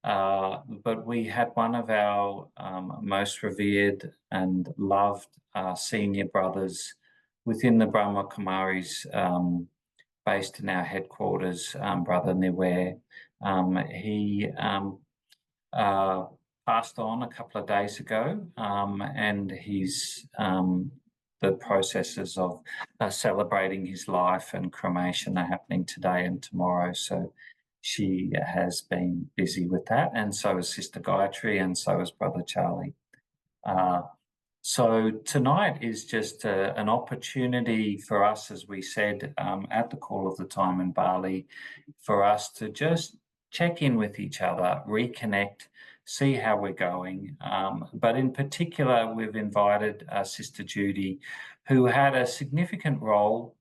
But we had one of our most revered and loved senior brothers within the Brahma Kumaris, based in our headquarters, Brother Niware. He uh, passed on a couple of days ago, and he's the processes of celebrating his life and cremation are happening today and tomorrow. So she has been busy with that, and so is Sister Gayatri, and so is Brother Charlie. So tonight is just an opportunity for us, as we said at the Call of the Time in Bali, for us to just check in with each other, reconnect, see how we're going. But in particular, we've invited Sister Judy, who had a significant role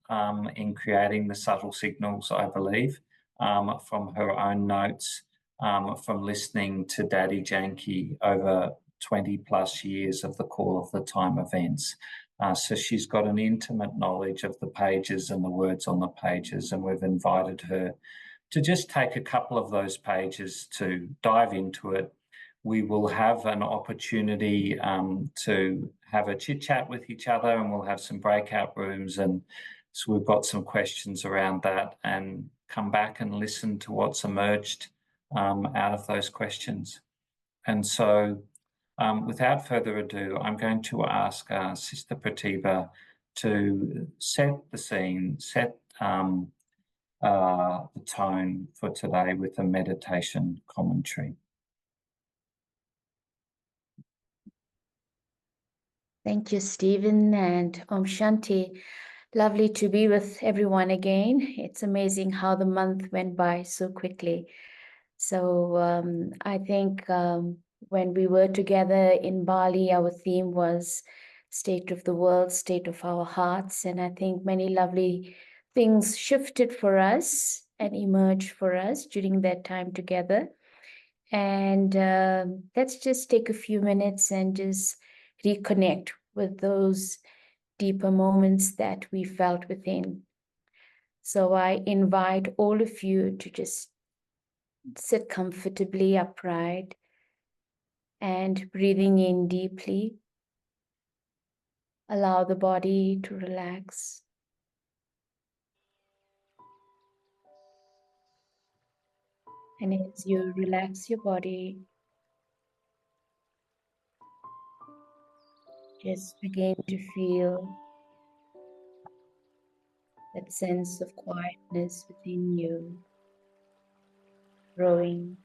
in creating the subtle signals, I believe, from her own notes, from listening to Daddy Janki over 20 plus years of the Call of the Time events. So she's got an intimate knowledge of the pages and the words on the pages, and we've invited her to just take a couple of those pages to dive into it. We will have an opportunity to have a chit chat with each other, and we'll have some breakout rooms. And so we've got some questions around that, and come back and listen to what's emerged out of those questions. And so without further ado, I'm going to ask Sister Pratibha to set the scene, set the tone for today with a meditation commentary. Thank you, Stephen, and Om Shanti. Lovely to be with everyone again. It's amazing how the month went by so quickly. So I think when we were together in Bali, our theme was state of the world, state of our hearts. And I think many lovely things shifted for us and emerged for us during that time together. And let's just take a few minutes and just reconnect with those deeper moments that we felt within. So I invite all of you to just sit comfortably upright and breathing in deeply. Allow the body to relax. And as you relax your body, just begin to feel that sense of quietness within you growing.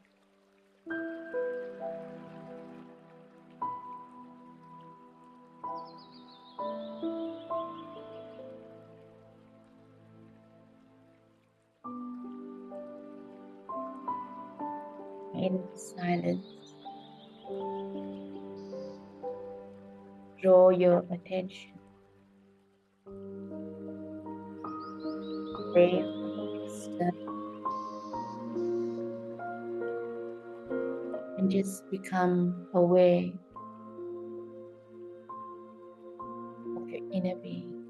In silence, draw your attention. Away from external, and just become aware of your inner being.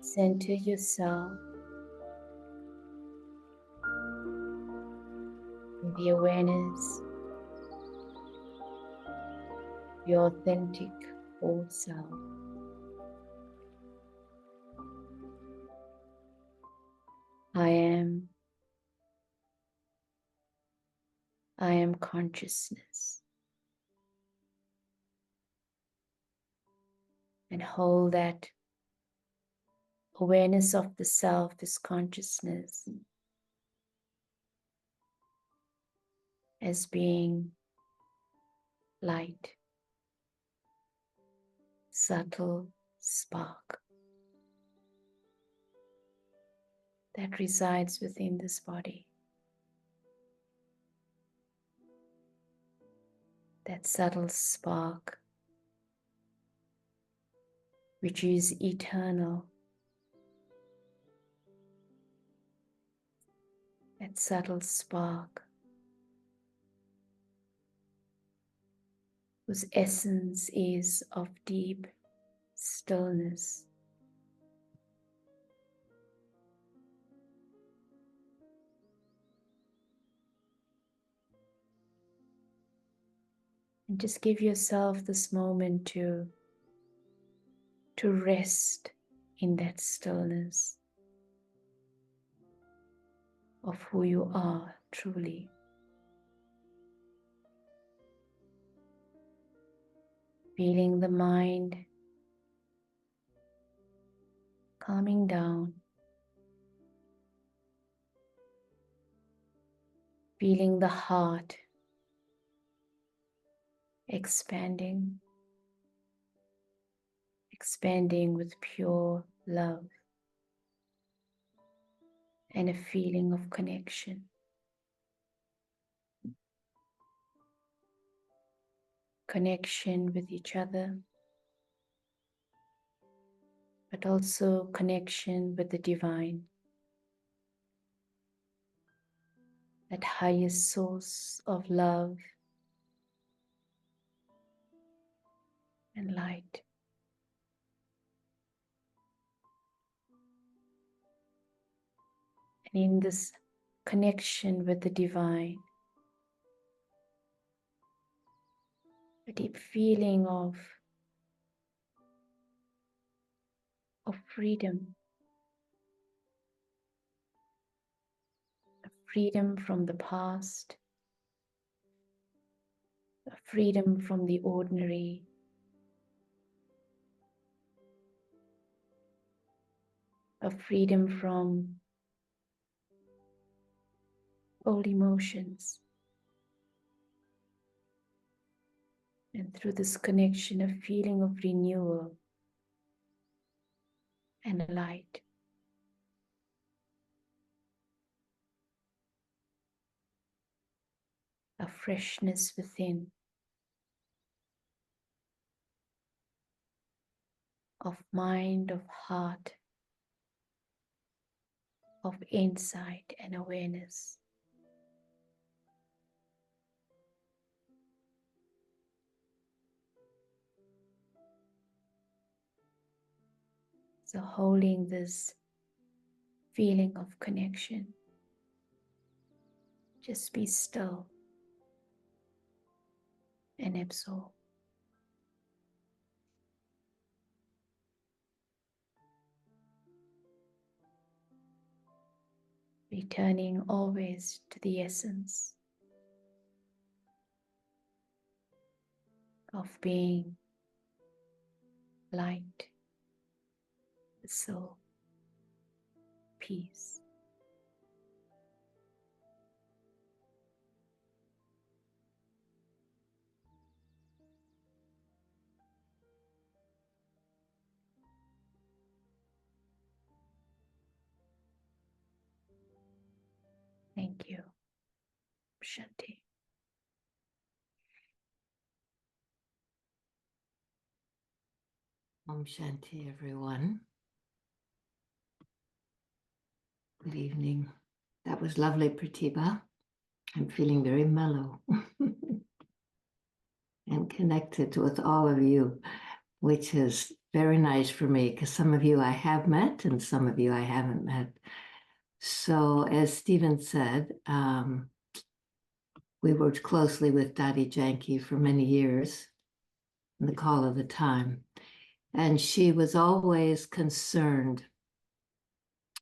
Center yourself in the awareness of your authentic whole self. I am consciousness. And hold that awareness of the self, this consciousness, as being light, subtle spark that resides within this body. That subtle spark which is eternal. That subtle spark whose essence is of deep stillness. And just give yourself this moment to rest in that stillness of who you are truly. Feeling the mind calming down. Feeling the heart expanding with pure love and a feeling of connection. Connection with each other, but also connection with the divine, that highest source of love and light. And in this connection with the divine, a deep feeling of freedom. A freedom from the past, a freedom from the ordinary, a freedom from old emotions. And through this connection, a feeling of renewal and light. A freshness within, of mind, of heart, of insight and awareness. So holding this feeling of connection, just be still and absorb. Returning always to the essence of being light, the soul, peace. Thank you, Shanti. Om Shanti, everyone. Good evening. That was lovely, Pratibha. I'm feeling very mellow and connected with all of you, which is very nice for me because some of you I have met and some of you I haven't met. So as Stephen said, we worked closely with Dadi Janki for many years in the call of the time. And she was always concerned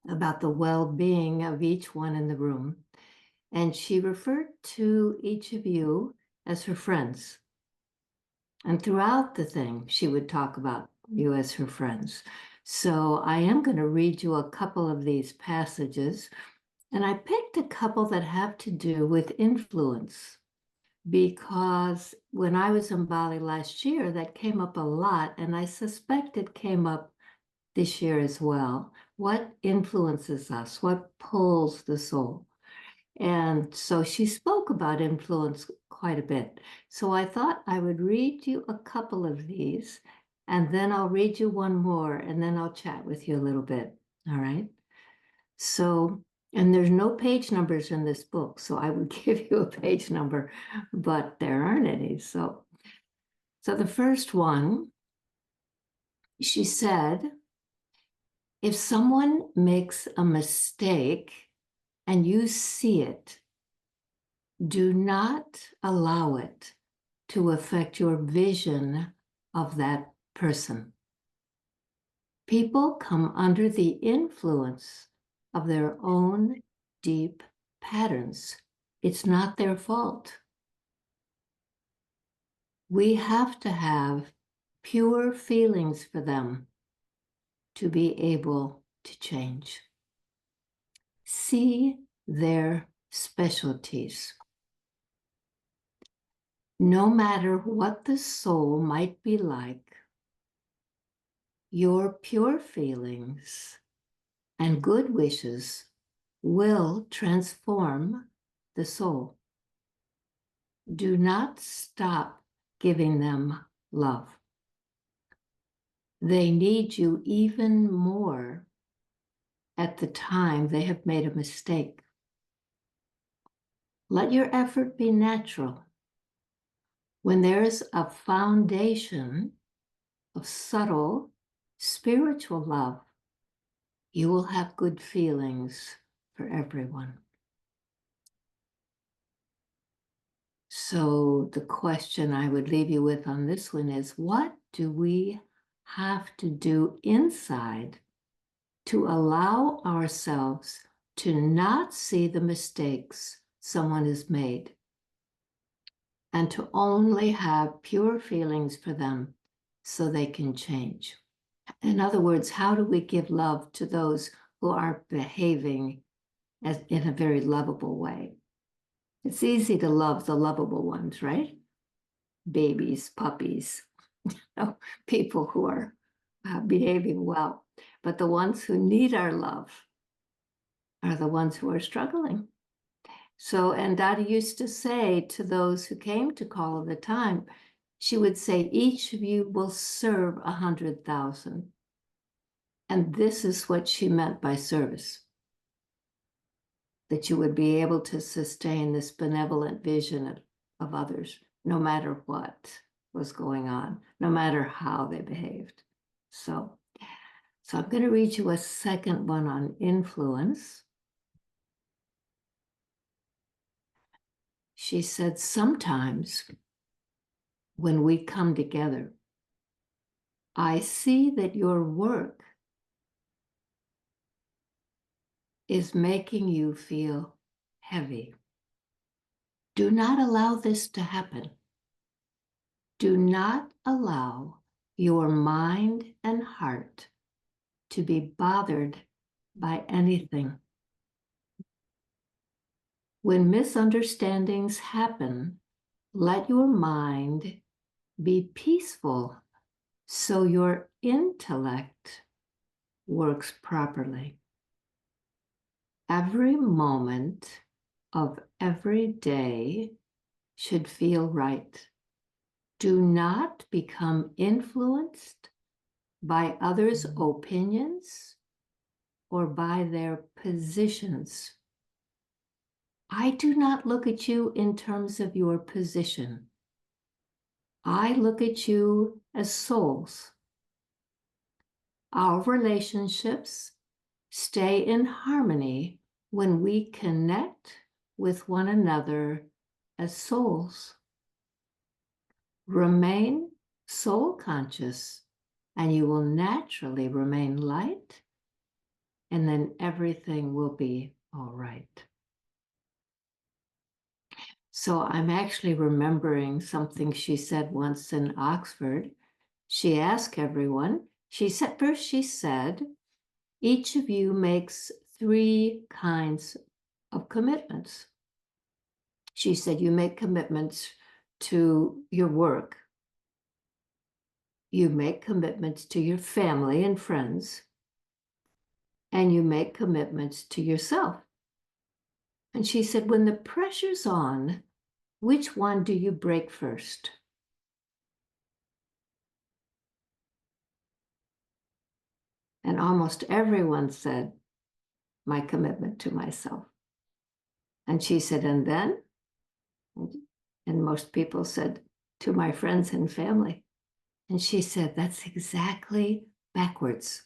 about the well-being of each one in the room. And she referred to each of you as her friends. And throughout the thing, she would talk about you as her friends. So I am going to read you a couple of these passages. And I picked a couple that have to do with influence, because when I was in Bali last year, that came up a lot. And I suspect it came up this year as well. What influences us? What pulls the soul? And so she spoke about influence quite a bit. So I thought I would read you a couple of these, and then I'll read you one more, and then I'll chat with you a little bit. All right. So, and there's no page numbers in this book, so I would give you a page number, but there aren't any. So the first one, she said, if someone makes a mistake and you see it, do not allow it to affect your vision of that person. People come under the influence of their own deep patterns. It's not their fault. We have to have pure feelings for them to be able to change. See their specialties. No matter what the soul might be like, your pure feelings and good wishes will transform the soul. Do not stop giving them love. They need you even more at the time they have made a mistake. Let your effort be natural. When there is a foundation of subtle spiritual love, you will have good feelings for everyone. So the question I would leave you with on this one is, what do we have to do inside to allow ourselves to not see the mistakes someone has made and to only have pure feelings for them so they can change? In other words, how do we give love to those who aren't behaving in a very lovable way? It's easy to love the lovable ones, right? Babies, puppies, people who are behaving well. But the ones who need our love are the ones who are struggling. So, and Dada used to say to those who came to Call of the Time, she would say, each of you will serve 100,000. And this is what she meant by service. That you would be able to sustain this benevolent vision of others, no matter what was going on, no matter how they behaved. So I'm going to read you a second one on influence. She said, sometimes when we come together, I see that your work is making you feel heavy. Do not allow this to happen. Do not allow your mind and heart to be bothered by anything. When misunderstandings happen, let your mind be peaceful so your intellect works properly. Every moment of every day should feel right. Do not become influenced by others' opinions or by their positions. I do not look at you in terms of your position. I look at you as souls. Our relationships stay in harmony when we connect with one another as souls. Remain soul conscious, and you will naturally remain light, and then everything will be all right. So I'm actually remembering something she said once in Oxford. She asked everyone, first she said, each of you makes 3 kinds of commitments. She said, you make commitments to your work. You make commitments to your family and friends. And you make commitments to yourself. And she said, when the pressure's on, which one do you break first? And almost everyone said, my commitment to myself. And she said, and then? And most people said, to my friends and family. And she said, that's exactly backwards.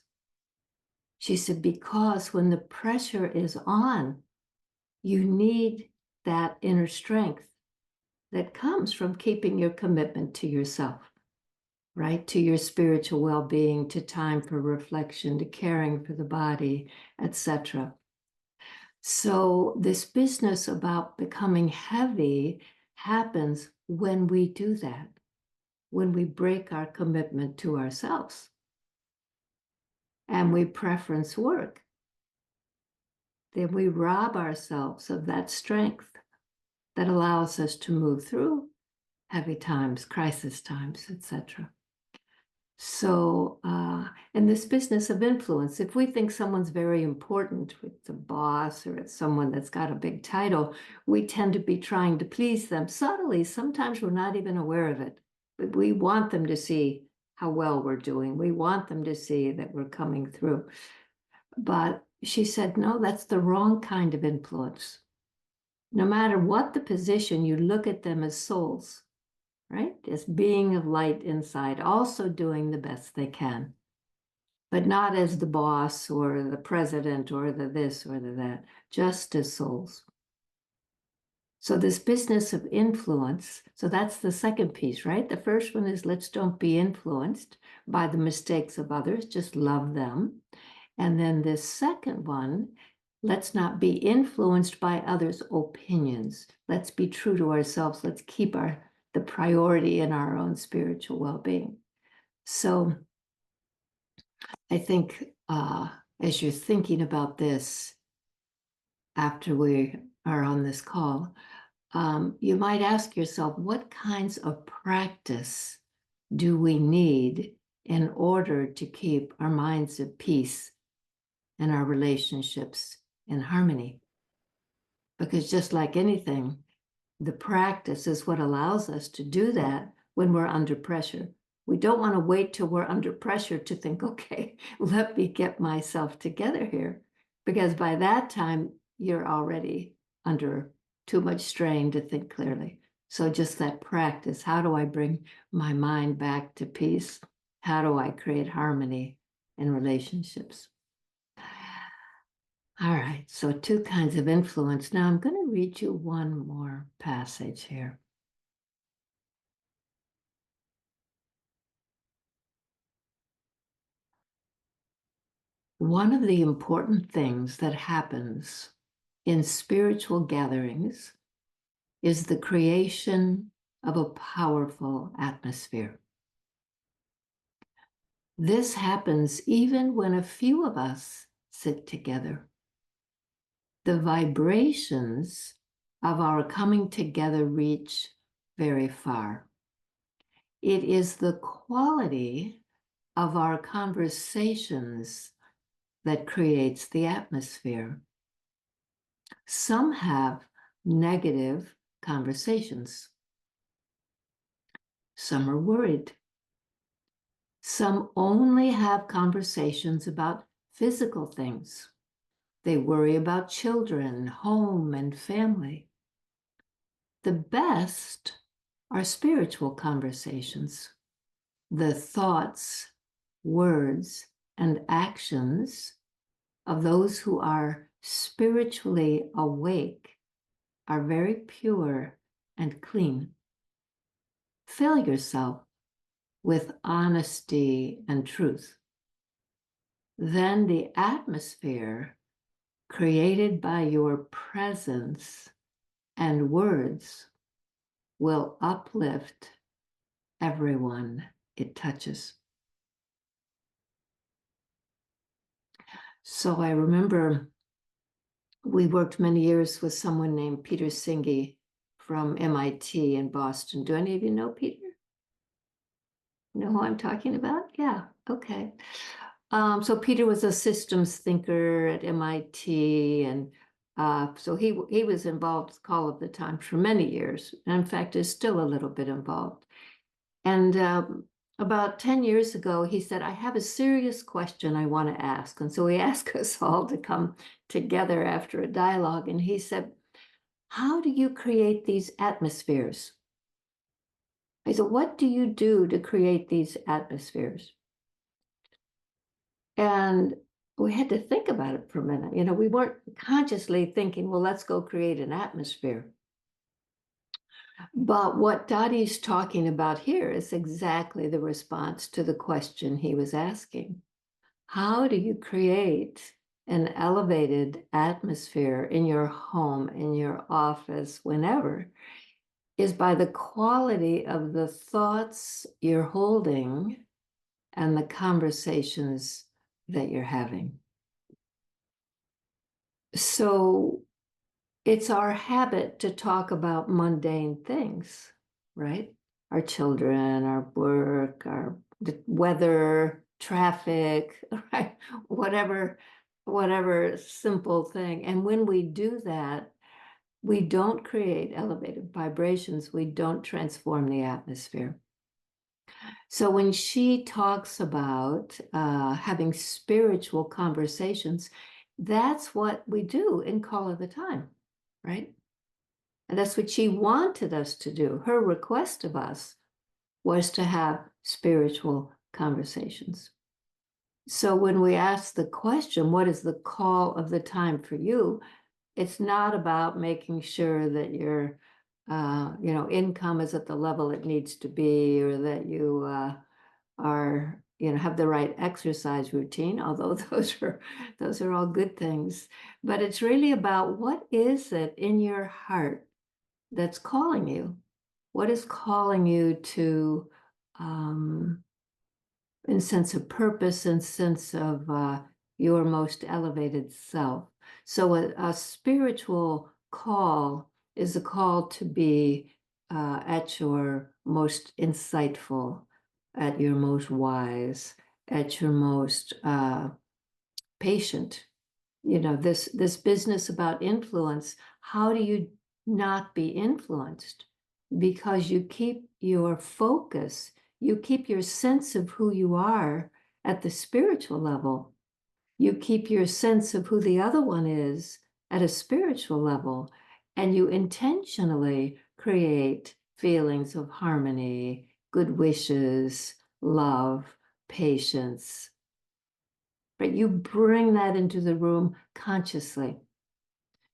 She said, because when the pressure is on, you need that inner strength that comes from keeping your commitment to yourself, right? To your spiritual well-being, to time for reflection, to caring for the body, etc. So this business about becoming heavy happens when we do that, when we break our commitment to ourselves and we preference work. Then we rob ourselves of that strength that allows us to move through heavy times, crisis times, etc. So, in this business of influence, if we think someone's very important, it's a boss or it's someone that's got a big title, we tend to be trying to please them subtly. Sometimes we're not even aware of it, but we want them to see how well we're doing. We want them to see that we're coming through. But she said, no, that's the wrong kind of influence. No matter what the position, you look at them as souls, right? As being of light inside, also doing the best they can, but not as the boss or the president or the this or the that, just as souls. So this business of influence, so that's the second piece, right? The first one is let's don't be influenced by the mistakes of others, just love them. And then this second one, let's not be influenced by others' opinions. Let's be true to ourselves. Let's keep the priority in our own spiritual well-being. So I think as you're thinking about this after we are on this call, you might ask yourself, what kinds of practice do we need in order to keep our minds at peace and our relationships in harmony? Because just like anything, the practice is what allows us to do that when we're under pressure. We don't want to wait till we're under pressure to think, okay, let me get myself together here. Because by that time, you're already under too much strain to think clearly. So just that practice, how do I bring my mind back to peace? How do I create harmony in relationships? All right, so two kinds of influence. Now I'm going to read you one more passage here. One of the important things that happens in spiritual gatherings is the creation of a powerful atmosphere. This happens even when a few of us sit together. The vibrations of our coming together reach very far. It is the quality of our conversations that creates the atmosphere. Some have negative conversations. Some are worried. Some only have conversations about physical things. They worry about children, home, and family. The best are spiritual conversations. The thoughts, words, and actions of those who are spiritually awake are very pure and clean. Fill yourself with honesty and truth. Then the atmosphere created by your presence and words will uplift everyone it touches. So I remember we worked many years with someone named Peter Singhi from MIT in Boston. Do any of you know Peter? Know who I'm talking about? Yeah, okay. So Peter was a systems thinker at MIT, and so he was involved with Call of the Time for many years, and in fact is still a little bit involved. And about 10 years ago, he said, I have a serious question I want to ask. And so he asked us all to come together after a dialogue, and he said, how do you create these atmospheres? I said, what do you do to create these atmospheres? And we had to think about it for a minute. You know, we weren't consciously thinking, well, let's go create an atmosphere. But what Dottie's talking about here is exactly the response to the question he was asking. How do you create an elevated atmosphere in your home, in your office, whenever? Is by the quality of the thoughts you're holding and the conversations that you're having. So it's our habit to talk about mundane things, right? Our children, our work, our weather, traffic, right? Whatever simple thing. And when we do that, we don't create elevated vibrations. We don't transform the atmosphere. So when she talks about having spiritual conversations, that's what we do in Call of the Time, right? And that's what she wanted us to do. Her request of us was to have spiritual conversations. So when we ask the question, what is the call of the time for you? It's not about making sure that your income is at the level it needs to be, or that you are, have the right exercise routine, although those are all good things. But it's really about, what is it in your heart that's calling you? What is calling you to, in sense of purpose and sense of your most elevated self? So a spiritual call is a call to be at your most insightful, at your most wise, at your most patient. This business about influence, how do you not be influenced? Because you keep your focus, you keep your sense of who you are at the spiritual level. You keep your sense of who the other one is at a spiritual level, and you intentionally create feelings of harmony, good wishes, love, patience. But you bring that into the room consciously.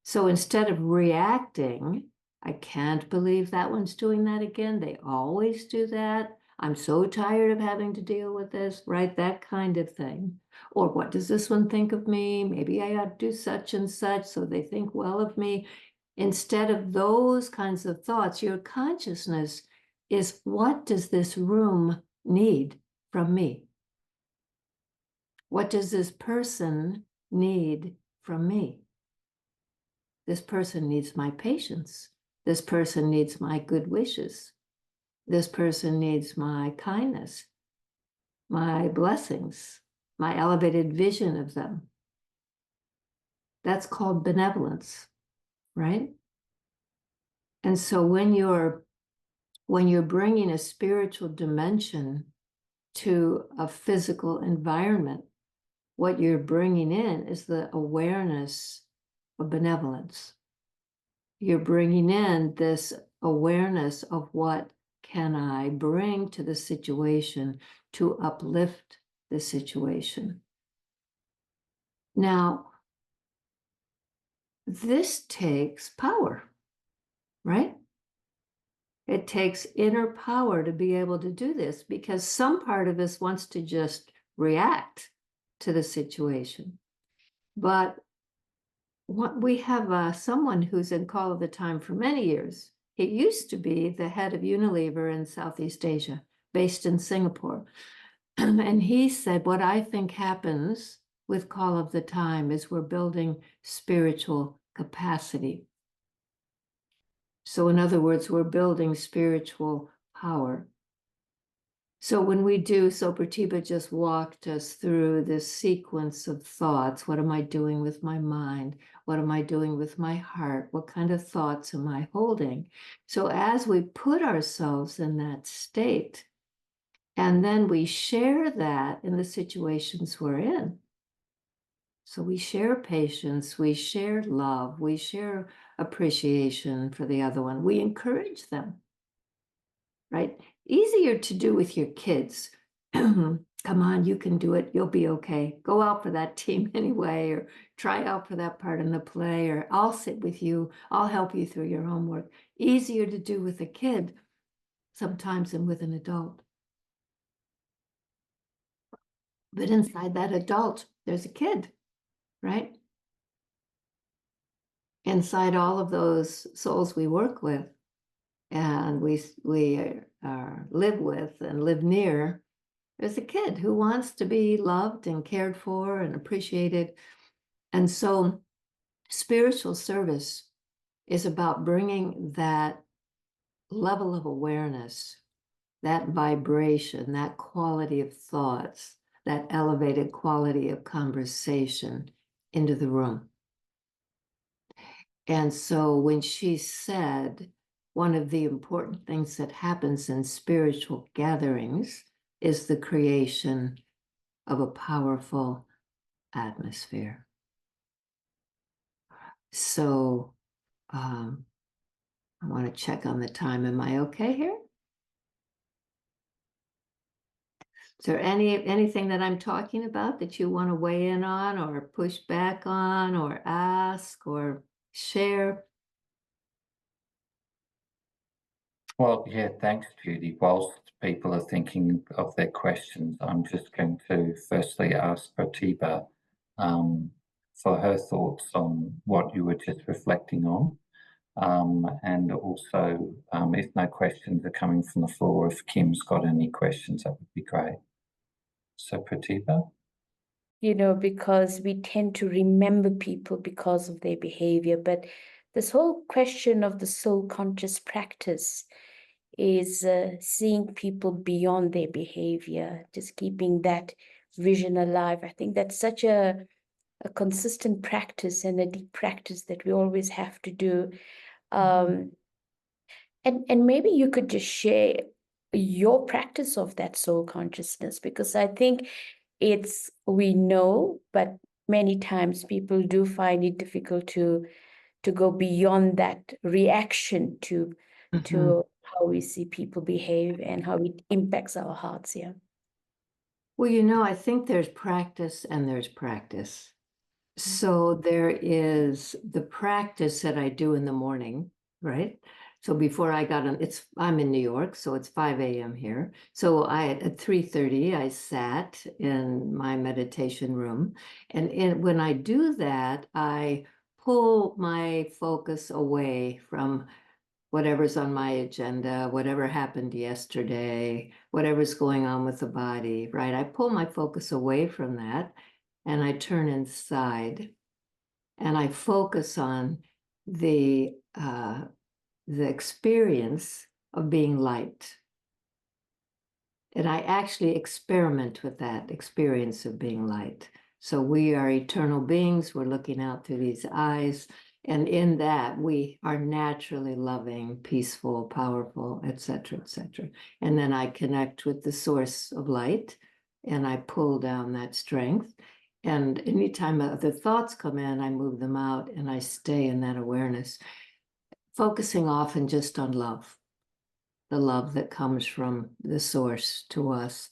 So instead of reacting, I can't believe that one's doing that again. They always do that. I'm so tired of having to deal with this, right? That kind of thing. Or what does this one think of me? Maybe I ought to do such and such so they think well of me. Instead of those kinds of thoughts, your consciousness is, what does this room need from me? What does this person need from me? This person needs my patience. This person needs my good wishes. This person needs my kindness, my blessings, my elevated vision of them. That's called benevolence, right? And so when you're bringing a spiritual dimension to a physical environment, what you're bringing in is the awareness of benevolence. You're bringing in this awareness of, what can I bring to the situation to uplift the situation? Now, this takes power, right? It takes inner power to be able to do this, because some part of us wants to just react to the situation. But we have someone who's in Call of the Time for many years. He used to be the head of Unilever in Southeast Asia, based in Singapore. And he said, what I think happens with Call of the Time is we're building spiritual capacity. So in other words, we're building spiritual power. So when we do, so Pratibha just walked us through this sequence of thoughts. What am I doing with my mind? What am I doing with my heart? What kind of thoughts am I holding? So as we put ourselves in that state, and then we share that in the situations we're in. So we share patience, we share love, we share appreciation for the other one. We encourage them, right? Easier to do with your kids. Come on, you can do it. You'll be okay. Go out for that team anyway, or try out for that part in the play, or I'll sit with you. I'll help you through your homework. Easier to do with a kid sometimes than with an adult. But inside that adult, there's a kid, right? Inside all of those souls we work with and we live with and live near, there's a kid who wants to be loved and cared for and appreciated. And so spiritual service is about bringing that level of awareness, that vibration, that quality of thoughts, that elevated quality of conversation into the room. And so when she said, one of the important things that happens in spiritual gatherings is the creation of a powerful atmosphere. So I want to check on the time. Am I okay here? Is there anything that I'm talking about that you want to weigh in on or push back on or ask or share? Well, yeah, thanks, Judy. Whilst people are thinking of their questions, I'm just going to firstly ask Pratibha for her thoughts on what you were just reflecting on. And also, if no questions are coming from the floor, if Kim's got any questions, that would be great. So, Pratibha? Because we tend to remember people because of their behavior. But this whole question of the soul conscious practice is seeing people beyond their behavior, just keeping that vision alive. I think that's such a consistent practice and a deep practice that we always have to do. And maybe you could just share your practice of that soul consciousness, because I think we know, but many times people do find it difficult to go beyond that reaction to how we see people behave and how it impacts our hearts. Yeah. Well, I think there's practice and there's practice. So there is the practice that I do in the morning, right? So before I got on, I'm in New York, so it's 5 a.m. here. So at 3:30, I sat in my meditation room. And when I do that, I pull my focus away from whatever's on my agenda, whatever happened yesterday, whatever's going on with the body, right? I pull my focus away from that and I turn inside and I focus on the experience of being light. And I actually experiment with that experience of being light. So we are eternal beings. We're looking out through these eyes. And in that, we are naturally loving, peaceful, powerful, etc., etc. And then I connect with the source of light and I pull down that strength. And anytime the thoughts come in, I move them out and I stay in that awareness, focusing often just on love, the love that comes from the source to us.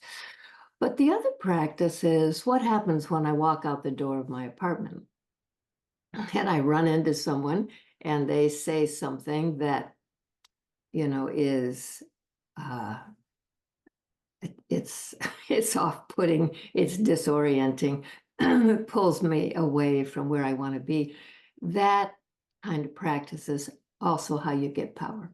But the other practice is what happens when I walk out the door of my apartment and I run into someone and they say something that, is it's off-putting, it's disorienting, it pulls me away from where I want to be. That kind of practice is also how you get power.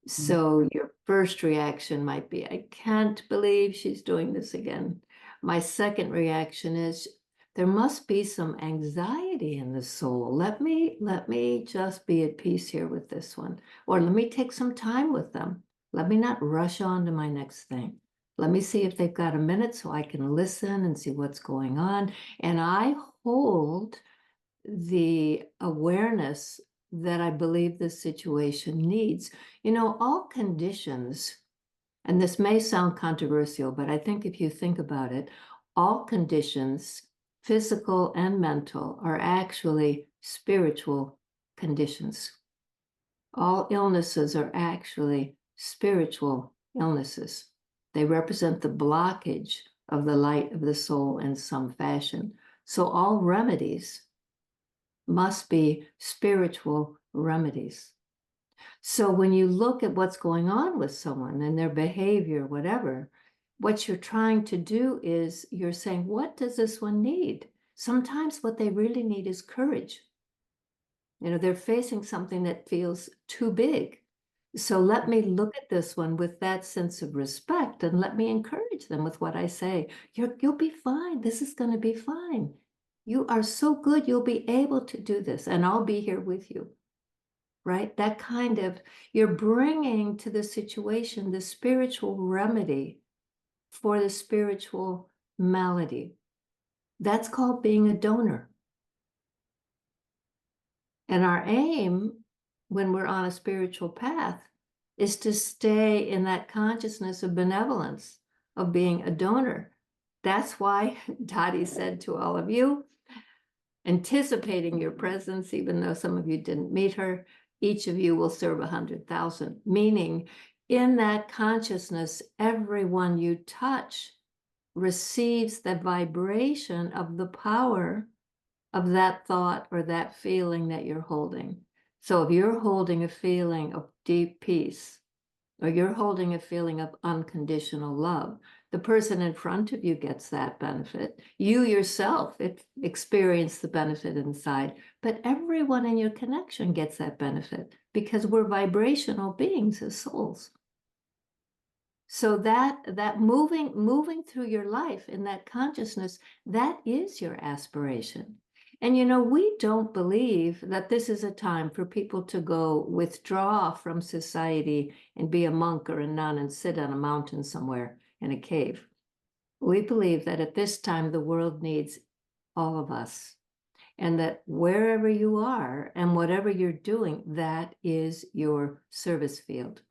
So your first reaction might be, I can't believe she's doing this again. My second reaction is, there must be some anxiety in the soul. Let me just be at peace here with this one. Or let me take some time with them. Let me not rush on to my next thing. Let me see if they've got a minute so I can listen and see what's going on. And I hold the awareness that I believe this situation needs. All conditions, and this may sound controversial, but I think if you think about it, all conditions, physical and mental, are actually spiritual conditions. All illnesses are actually spiritual illnesses. They represent the blockage of the light of the soul in some fashion. So all remedies must be spiritual remedies. So when you look at what's going on with someone and their behavior, whatever, what you're trying to do is you're saying, what does this one need? Sometimes what they really need is courage. They're facing something that feels too big. So let me look at this one with that sense of respect, and let me encourage them with what I say. You'll be fine. This is going to be fine. You are so good. You'll be able to do this, and I'll be here with you. Right? That kind of, you're bringing to the situation the spiritual remedy for the spiritual malady. That's called being a donor. And our aim when we're on a spiritual path is to stay in that consciousness of benevolence, of being a donor. That's why Dottie said to all of you, anticipating your presence, even though some of you didn't meet her, each of you will serve 100,000, meaning in that consciousness, everyone you touch receives the vibration of the power of that thought or that feeling that you're holding. So if you're holding a feeling of deep peace, or you're holding a feeling of unconditional love, the person in front of you gets that benefit. You yourself experience the benefit inside, but everyone in your connection gets that benefit because we're vibrational beings as souls. So that moving through your life in that consciousness, that is your aspiration. And we don't believe that this is a time for people to go withdraw from society and be a monk or a nun and sit on a mountain somewhere in a cave. We believe that at this time, the world needs all of us, and that wherever you are and whatever you're doing, that is your service field.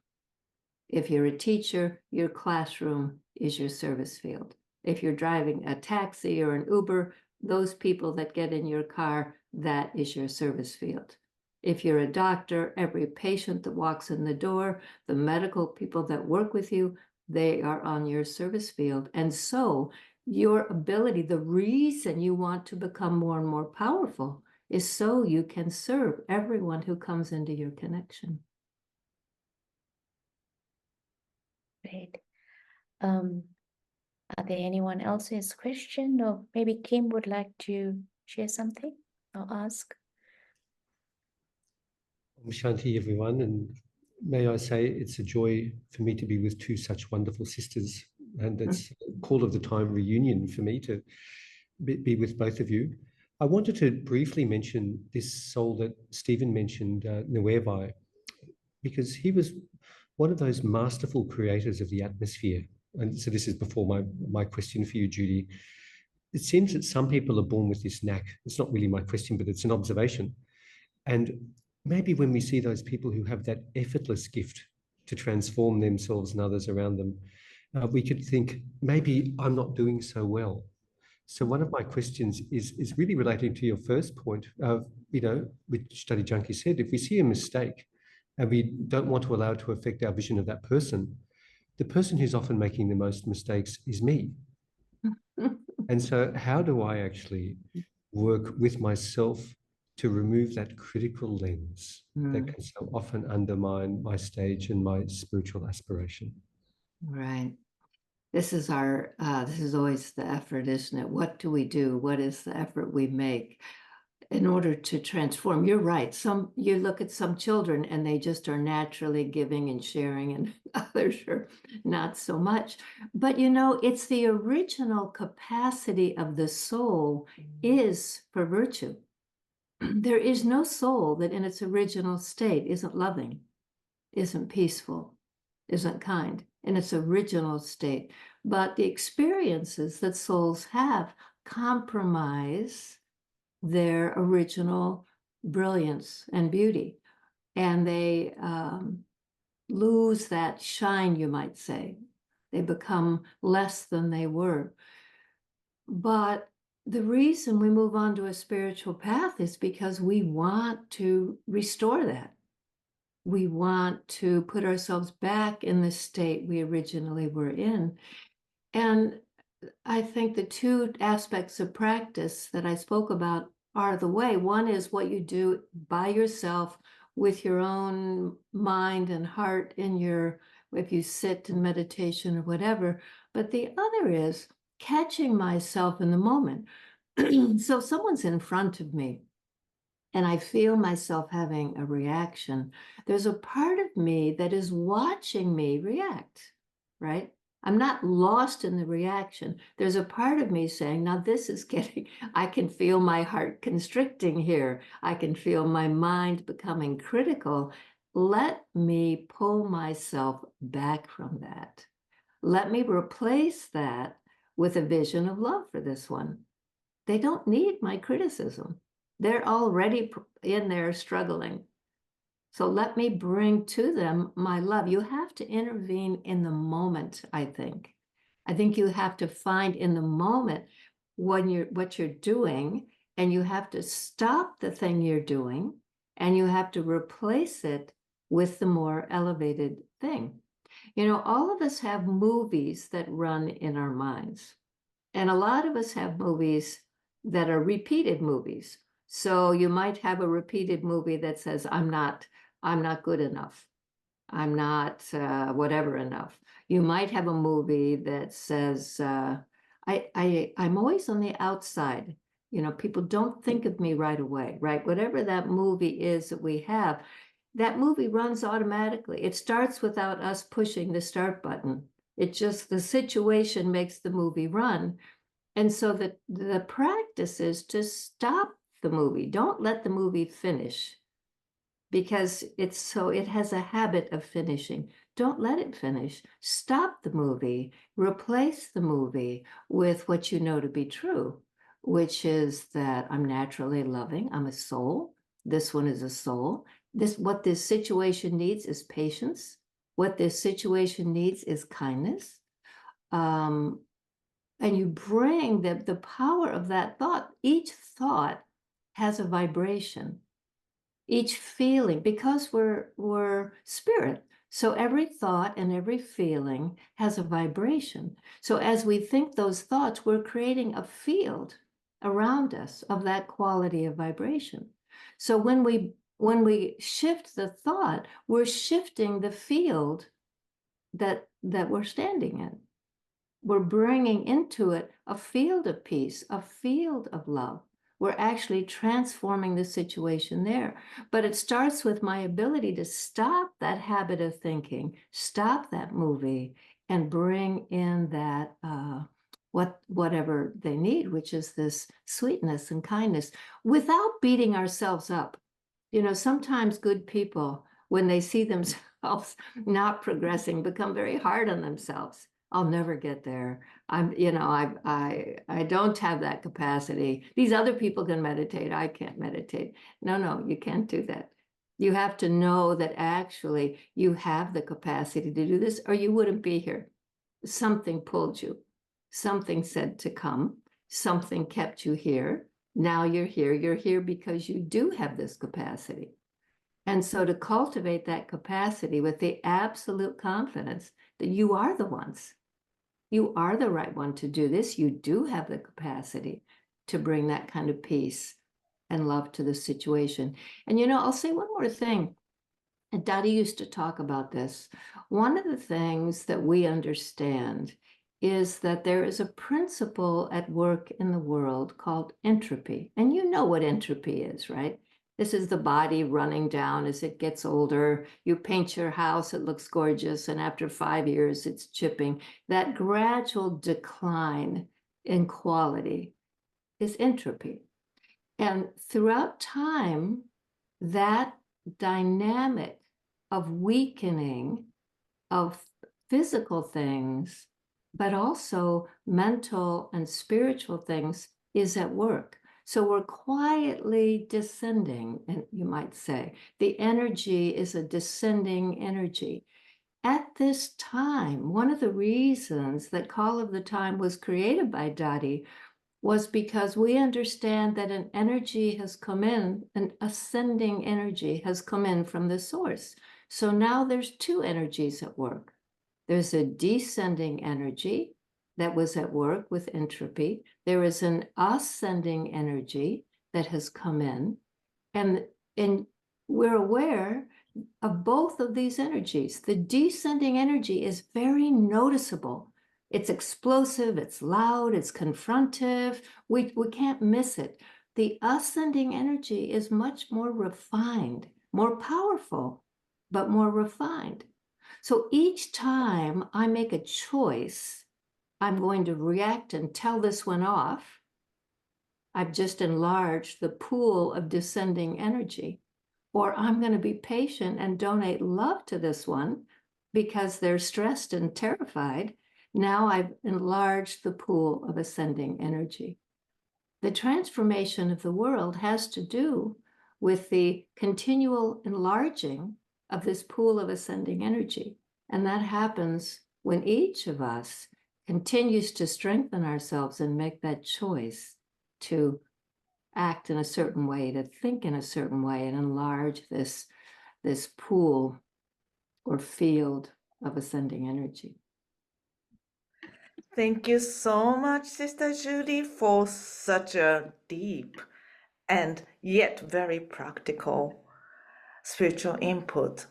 If you're a teacher, your classroom is your service field. If you're driving a taxi or an Uber, those people that get in your car, that is your service field. If you're a doctor, every patient that walks in the door, the medical people that work with you, they are on your service field. And so your ability, the reason you want to become more and more powerful is so you can serve everyone who comes into your connection. Great. Are there anyone else who has a question, or maybe Kim would like to share something or ask? Shanti, everyone, and may I say it's a joy for me to be with two such wonderful sisters, and it's a call of the time reunion for me to be with both of you. I wanted to briefly mention this soul that Stephen mentioned, Nuevi, because he was one of those masterful creators of the atmosphere. And so this is before my question for you, Judy. It seems that some people are born with this knack. It's not really my question, but it's an observation. And maybe when we see those people who have that effortless gift to transform themselves and others around them, we could think, maybe I'm not doing so well. So one of my questions is really relating to your first point of, which Study Junkie said, if we see a mistake and we don't want to allow it to affect our vision of that person, the person who's often making the most mistakes is me. And so how do I actually work with myself to remove that critical lens that can so often undermine my stage and my spiritual aspiration? Right. This is always the effort, isn't it? What do we do? What is the effort we make in order to transform? You're right. You look at some children and they just are naturally giving and sharing, and others are not so much. But it's the original capacity of the soul is for virtue. There is no soul that in its original state isn't loving, isn't peaceful, isn't kind in its original state. But the experiences that souls have compromise their original brilliance and beauty. And they lose that shine, you might say. They become less than they were. But the reason we move on to a spiritual path is because we want to restore that. We want to put ourselves back in the state we originally were in. And I think the two aspects of practice that I spoke about are the way. One is what you do by yourself with your own mind and heart in your, if you sit in meditation or whatever. But the other is catching myself in the moment. So someone's in front of me and I feel myself having a reaction. There's a part of me that is watching me react, right? I'm not lost in the reaction. There's a part of me saying, now this is getting, I can feel my heart constricting here. I can feel my mind becoming critical. Let me pull myself back from that. Let me replace that with a vision of love for this one. They don't need my criticism. They're already in there struggling. So let me bring to them my love. You have to intervene in the moment, I think. I think you have to find in the moment what you're doing, and you have to stop the thing you're doing, and you have to replace it with the more elevated thing. You know, all of us have movies that run in our minds. And a lot of us have movies that are repeated movies. So you might have a repeated movie that says, I'm not good enough. I'm not whatever enough. You might have a movie that says, I'm always on the outside. You know, people don't think of me right away, right? Whatever that movie is that we have, that movie runs automatically. It starts without us pushing the start button. It just, the situation makes the movie run. And so the practice is to stop the movie. Don't let the movie finish, because it has a habit of finishing. Don't let it finish. Stop the movie. Replace the movie with what you know to be true, which is that I'm naturally loving. I'm a soul. This one is a soul. What this situation needs is patience. What this situation needs is kindness. And you bring the power of that thought. Each thought has a vibration. Each feeling, because we're spirit. So every thought and every feeling has a vibration. So as we think those thoughts, we're creating a field around us of that quality of vibration. So when we shift the thought, we're shifting the field that we're standing in. We're bringing into it a field of peace, a field of love. We're actually transforming the situation there. But it starts with my ability to stop that habit of thinking, stop that movie, and bring in that whatever they need, which is this sweetness and kindness, without beating ourselves up. You know, sometimes good people, when they see themselves not progressing, become very hard on themselves. I'll never get there. I don't have that capacity. These other people can meditate. I can't meditate. No, you can't do that. You have to know that actually you have the capacity to do this, or you wouldn't be here. Something pulled you. Something said to come. Something kept you here. Now you're here. You're here because you do have this capacity. And so to cultivate that capacity with the absolute confidence that you are the ones. You are the right one to do this. You do have the capacity to bring that kind of peace and love to the situation. And, you know, I'll say one more thing. And Dottie used to talk about this. One of the things that we understand is that there is a principle at work in the world called entropy. And you know what entropy is, right? This is the body running down as it gets older. You paint your house, it looks gorgeous, and after 5 years, it's chipping. That gradual decline in quality is entropy. And throughout time, that dynamic of weakening of physical things, but also mental and spiritual things is at work. So we're quietly descending, and you might say, the energy is a descending energy. At this time, one of the reasons that Call of the Time was created by Dottie was because we understand that an energy has come in, an ascending energy has come in from the source. So now there's two energies at work. There's a descending energy that was at work with entropy. There is an ascending energy that has come in, and we're aware of both of these energies. The descending energy is very noticeable. It's explosive, it's loud, it's confrontive. We can't miss it. The ascending energy is much more refined, more powerful, but more refined. So each time I make a choice, I'm going to react and tell this one off. I've just enlarged the pool of descending energy. Or I'm going to be patient and donate love to this one because they're stressed and terrified. Now I've enlarged the pool of ascending energy. The transformation of the world has to do with the continual enlarging of this pool of ascending energy. And that happens when each of us continues to strengthen ourselves and make that choice to act in a certain way, to think in a certain way, and enlarge this pool or field of ascending energy. Thank you so much, Sister Judy, for such a deep and yet very practical spiritual input.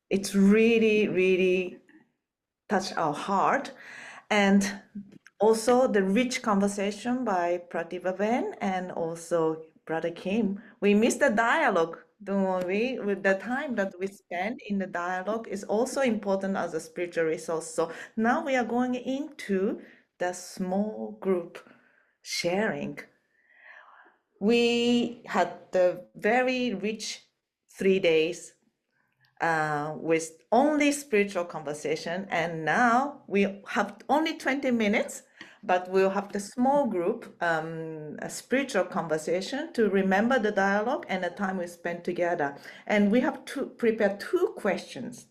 It's really, really touched our heart. And also the rich conversation by Prativa Ben and also Brother Kim. We missed the dialogue, don't we? With the time that we spend in the dialogue is also important as a spiritual resource. So now we are going into the small group sharing. We had the very rich 3 days with only spiritual conversation, and now we have only 20 minutes, but we'll have the small group a spiritual conversation to remember the dialogue and the time we spent together. And we have prepared 2 questions.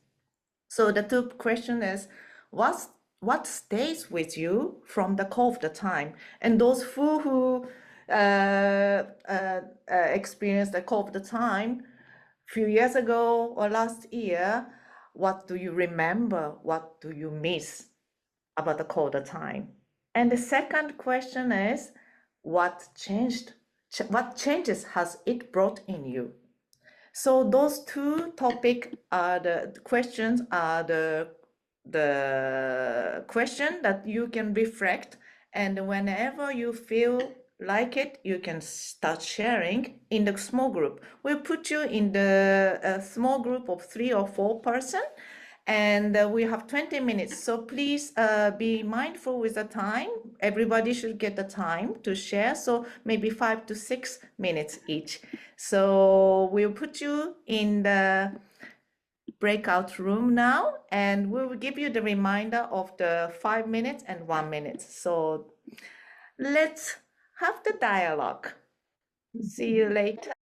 So the 2 question is, what stays with you from the call of the time? And those who experienced the call of the time few years ago or last year, what do you remember? What do you miss about the call of the time? And the second question is, what changed? What changes has it brought in you? So those 2 topics are the questions are the question that you can reflect, and whenever you feel like it, you can start sharing in the small group. We'll put you in the small group of 3 or 4 person, and we have 20 minutes. So please be mindful with the time. Everybody should get the time to share. So maybe 5 to 6 minutes each. So we'll put you in the breakout room now, and we will give you the reminder of the 5 minutes and 1 minute. So let's have the dialogue. See you later.